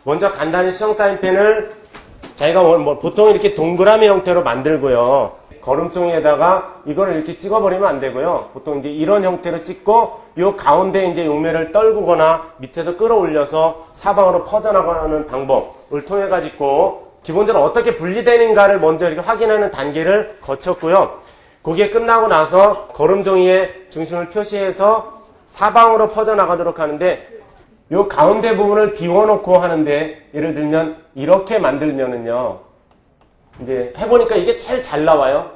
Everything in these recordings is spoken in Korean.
먼저 간단히 수성 사인펜을 자기가 보통 이렇게 동그라미 형태로 만들고요. 거름종이에다가 이거를 이렇게 찍어버리면 안 되고요. 보통 이제 이런 형태로 찍고 요 가운데 이제 용매를 떨구거나 밑에서 끌어올려서 사방으로 퍼져나가는 방법을 통해 가지고 기본적으로 어떻게 분리되는가를 먼저 이렇게 확인하는 단계를 거쳤고요. 그게 끝나고 나서 거름종이의 중심을 표시해서 사방으로 퍼져나가도록 하는데 요 가운데 부분을 비워놓고 하는데 예를 들면 이렇게 만들면은요. 이제 해보니까 이게 제일 잘 나와요.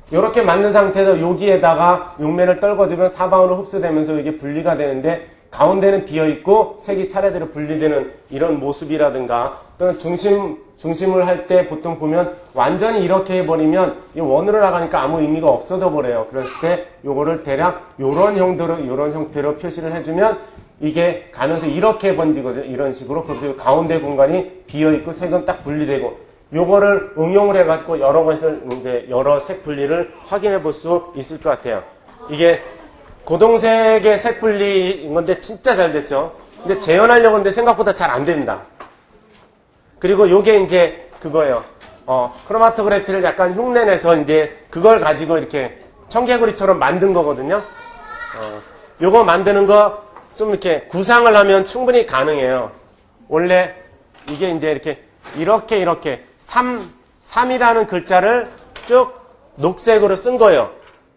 이렇게 만든 상태에서 여기에다가 용매를 떨궈주면 사방으로 흡수되면서 이게 분리가 되는데 가운데는 비어있고 색이 차례대로 분리되는 이런 모습이라든가 또는 중심을 할 때 보통 보면 완전히 이렇게 해버리면 이 원으로 나가니까 아무 의미가 없어져 버려요. 그랬을 때 요거를 대략 요런 형태로 표시를 해주면 이게 가면서 이렇게 번지거든요. 이런 식으로. 그래서 가운데 공간이 비어있고 색은 딱 분리되고 요거를 응용을 해가지고 여러 색 분리를 확인해 볼 수 있을 것 같아요. 이게 고동색의 색 분리인 건데 진짜 잘 됐죠. 근데 재현하려고 하는데 생각보다 잘 안 됩니다. 그리고 요게 이제 그거예요. 크로마토그래피를 약간 흉내내서 이제 그걸 가지고 이렇게 청개구리처럼 만든 거거든요. 요거 만드는 거 좀 이렇게 구상을 하면 충분히 가능해요. 원래 이게 이제 이렇게 3이라는 글자를 쭉 녹색으로 쓴 거예요.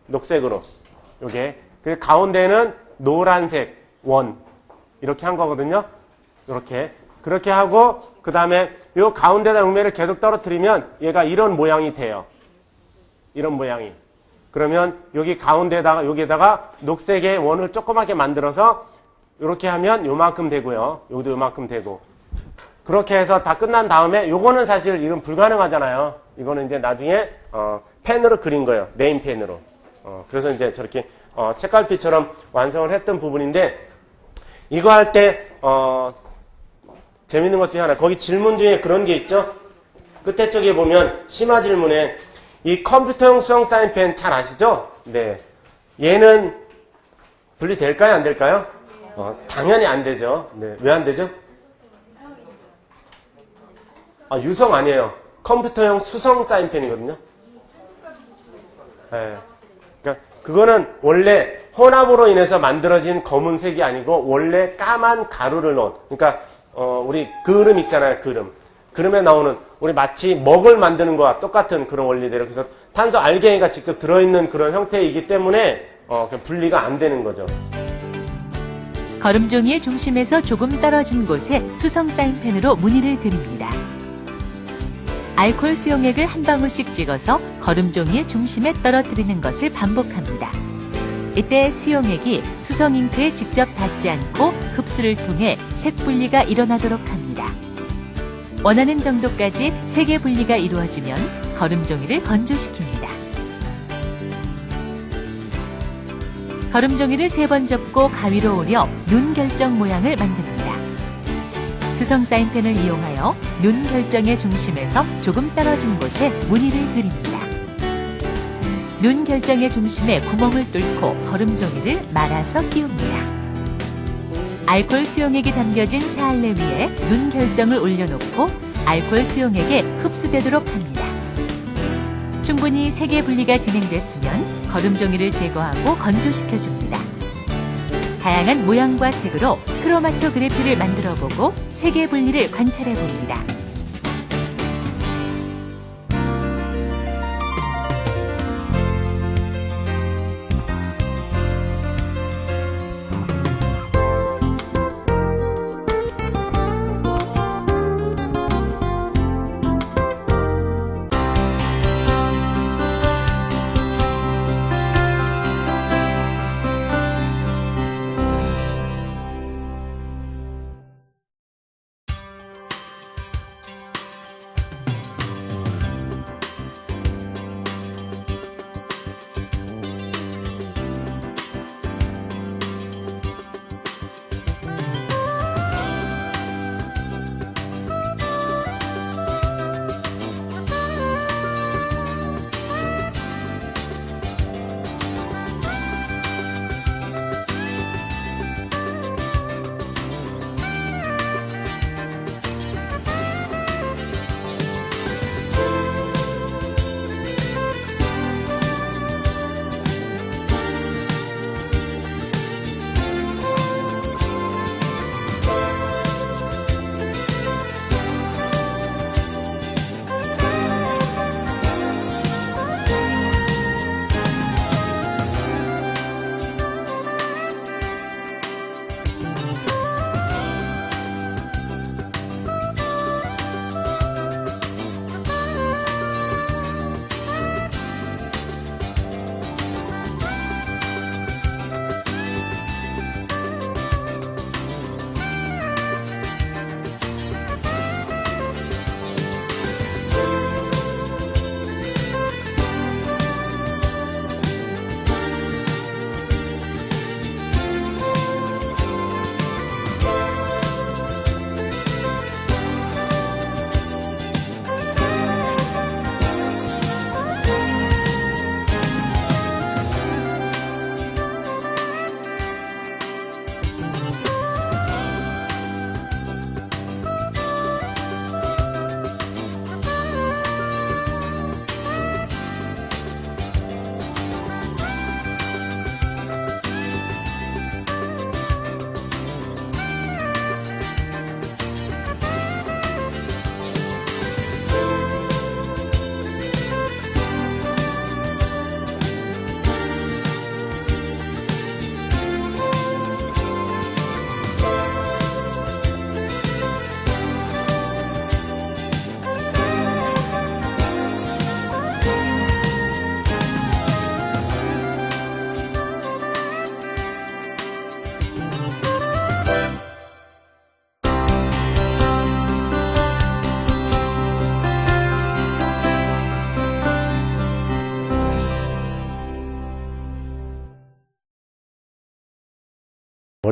녹색으로. 요게. 그 가운데는 노란색 원. 이렇게 한 거거든요. 이렇게. 그렇게 하고, 그 다음에 요 가운데다 용매를 계속 떨어뜨리면 얘가 이런 모양이 돼요. 이런 모양이. 그러면 여기 가운데다가, 여기에다가 녹색의 원을 조그맣게 만들어서 이렇게 하면 요만큼 되고요. 여기도 요만큼 되고. 그렇게 해서 다 끝난 다음에 요거는 사실 이건 불가능하잖아요. 이거는 이제 나중에 펜으로 그린 거예요. 네임펜으로. 그래서 이제 저렇게 책갈피처럼 완성을 했던 부분인데 이거 할 때 재밌는 것 중에 하나 거기 질문 중에 그런 게 있죠. 끝에 쪽에 보면 심화 질문에 이 컴퓨터용 수성 사인펜 잘 아시죠? 네. 얘는 분리될까요? 안 될까요? 당연히 안 되죠. 네. 왜 안 되죠? 유성 아니에요. 컴퓨터용 수성 사인펜이거든요. 네. 그러니까 그거는 원래 혼합으로 인해서 만들어진 검은색이 아니고 원래 까만 가루를 넣은. 그러니까 우리 그름 있잖아요. 그름에 나오는 우리 마치 먹을 만드는 거와 똑같은 그런 원리대로 그래서 탄소 알갱이가 직접 들어있는 그런 형태이기 때문에 분리가 안 되는 거죠. 거름종이의 중심에서 조금 떨어진 곳에 수성 사인펜으로 무늬를 그립니다. 알코올 수용액을 한 방울씩 찍어서 거름종이의 중심에 떨어뜨리는 것을 반복합니다. 이때 수용액이 수성 잉크에 직접 닿지 않고 흡수를 통해 색 분리가 일어나도록 합니다. 원하는 정도까지 색의 분리가 이루어지면 거름종이를 건조시킵니다. 거름종이를 3번 접고 가위로 오려 눈 결정 모양을 만듭니다. 수성 사인펜을 이용하여 눈 결정의 중심에서 조금 떨어진 곳에 무늬를 그립니다. 눈 결정의 중심에 구멍을 뚫고 거름종이를 말아서 끼웁니다. 알코올 수용액이 담겨진 샤알레 위에 눈 결정을 올려놓고 알코올 수용액에 흡수되도록 합니다. 충분히 색의 분리가 진행됐으면 거름종이를 제거하고 건조시켜줍니다. 다양한 모양과 색으로 크로마토그래피를 만들어보고 색의 분리를 관찰해봅니다.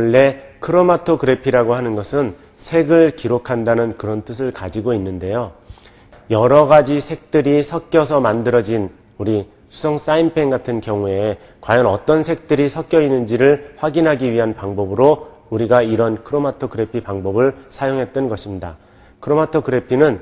원래 크로마토그래피라고 하는 것은 색을 기록한다는 그런 뜻을 가지고 있는데요. 여러 가지 색들이 섞여서 만들어진 우리 수성 사인펜 같은 경우에 과연 어떤 색들이 섞여 있는지를 확인하기 위한 방법으로 우리가 이런 크로마토그래피 방법을 사용했던 것입니다. 크로마토그래피는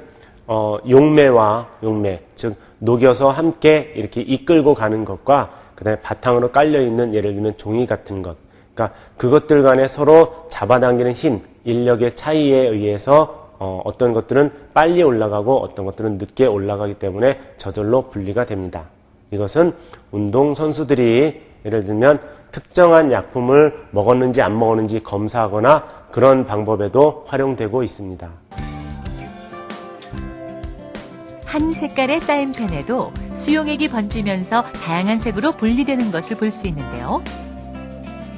용매, 즉 녹여서 함께 이렇게 이끌고 가는 것과 그다음에 바탕으로 깔려 있는 예를 들면 종이 같은 것, 그러니까 그것들 간에 서로 잡아당기는 힘, 인력의 차이에 의해서 어떤 것들은 빨리 올라가고 어떤 것들은 늦게 올라가기 때문에 저절로 분리가 됩니다. 이것은 운동선수들이 예를 들면 특정한 약품을 먹었는지 안 먹었는지 검사하거나 그런 방법에도 활용되고 있습니다. 한 색깔의 사인펜에도 수용액이 번지면서 다양한 색으로 분리되는 것을 볼 수 있는데요.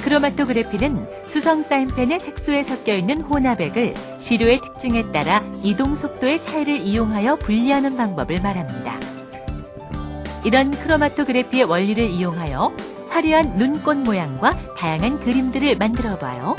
크로마토그래피는 수성 사인펜의 색소에 섞여 있는 혼합액을 시료의 특징에 따라 이동 속도의 차이를 이용하여 분리하는 방법을 말합니다. 이런 크로마토그래피의 원리를 이용하여 화려한 눈꽃 모양과 다양한 그림들을 만들어 봐요.